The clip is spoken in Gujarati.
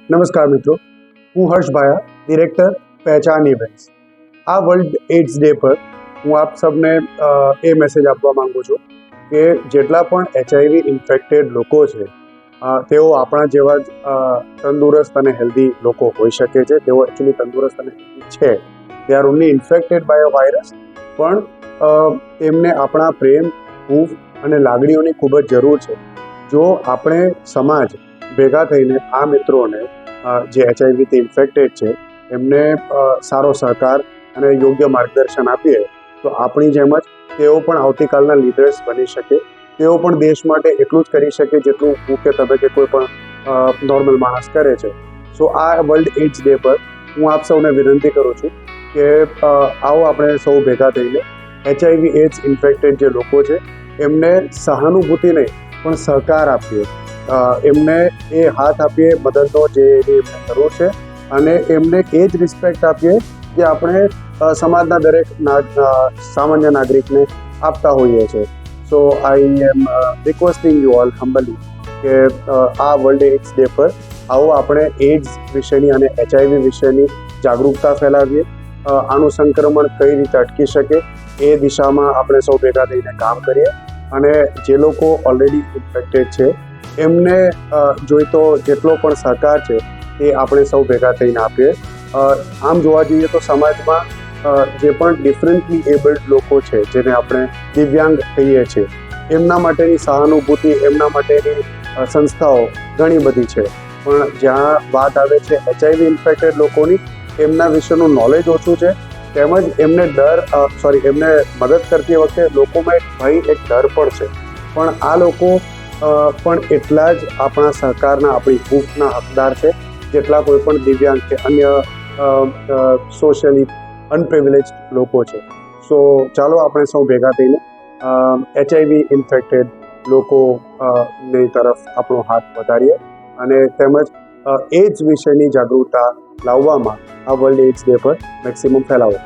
નમસ્કાર મિત્રો, હું હર્ષ ભાયા, ડિરેક્ટર પહેચાન ઇવેન્ટ્સ. આ વર્લ્ડ એડ્સ ડે પર હું આપ સૌને એ મેસેજ આપવા માંગુ છું કે જેટલા પણ HIV ઇન્ફેક્ટેડ લોકો છે તેઓ આપણા જેવા જ તંદુરસ્ત અને હેલ્ધી લોકો હોઈ શકે છે. તેઓ એકચ્યુઅલી તંદુરસ્ત અને હેલ્ધી છે. They are only infected by a virus, પણ તેમને આપણા પ્રેમ, હૂંફ અને લાગણીઓની ખૂબ જ જરૂર છે. જો આપણે સમાજ ભેગા થઈને આ મિત્રોને જે HIVથી ઇન્ફેક્ટેડ છે એમને સારો સહકાર અને યોગ્ય માર્ગદર્શન આપીએ તો આપણી જેમ જ તેઓ પણ આવતીકાલના લીડર્સ બની શકે. તેઓ પણ દેશ માટે એટલું જ કરી શકે જેટલું હું કે તમે કે કોઈ પણ નોર્મલ માણસ કરે છે. સો આ વર્લ્ડ એડ્સ ડે પર હું આપ સૌને વિનંતી કરું છું કે આવો આપણે સૌ ભેગા થઈને HIV એડ્સ ઇન્ફેક્ટેડ જે લોકો છે એમને સહાનુભૂતિ નહીં પણ સહકાર આપીએ, એમને એ હાથ આપીએ મદદનો જે એમને જરૂર છે, અને એમને એ જ રિસ્પેક્ટ આપીએ જે આપણે સમાજના દરેક સામાન્ય નાગરિકને આપતા હોઈએ છીએ. સો આઈ એમ રિક્વેસ્ટિંગ યુ ઓલ હમ્બલી કે આ વર્લ્ડ એડ્સ ડે પર આવો આપણે એડ્સ વિશેની અને HIV વિશેની જાગૃતતા ફેલાવીએ. આનું સંક્રમણ કઈ રીતે અટકી શકે એ દિશામાં આપણે સૌ ભેગા થઈને કામ કરીએ, અને જે લોકો ઓલરેડી ઇન્ફેક્ટેડ છે એમને જોઈતો જેટલો પણ સહકાર છે એ આપણે સૌ ભેગા થઈને આપીએ. આમ જોવા જઈએ તો સમાજમાં જે પણ ડિફરન્ટલી એબલ્ડ લોકો છે, જેને આપણે દિવ્યાંગ કહીએ છીએ, એમના માટેની સહાનુભૂતિ, એમના માટેની સંસ્થાઓ ઘણી બધી છે. પણ જ્યાં વાત આવે છે HIV ઇન્ફેક્ટેડ લોકોની, એમના વિશેનું નોલેજ ઓછું છે, તેમજ એમને એમને મદદ કરતી વખતે લોકોમાં એક ભય, એક ડર પણ છે. પણ આ લોકો પણ એટલા જ આપણા સહકારના, આપણી હૂંફના હકદાર છે જેટલા કોઈ પણ દિવ્યાંગ કે અન્ય સોશિયલી અનપ્રિવિલેજ લોકો છે. સો ચાલો આપણે સૌ ભેગા થઈને HIV ઇન્ફેક્ટેડ લોકોની તરફ આપણો હાથ વધારીએ, અને તેમજ એડ્સ વિશેની જાગૃતતા લાવવામાં આ વર્લ્ડ એડ્સ ડે પર મેક્સિમમ ફેલાવો.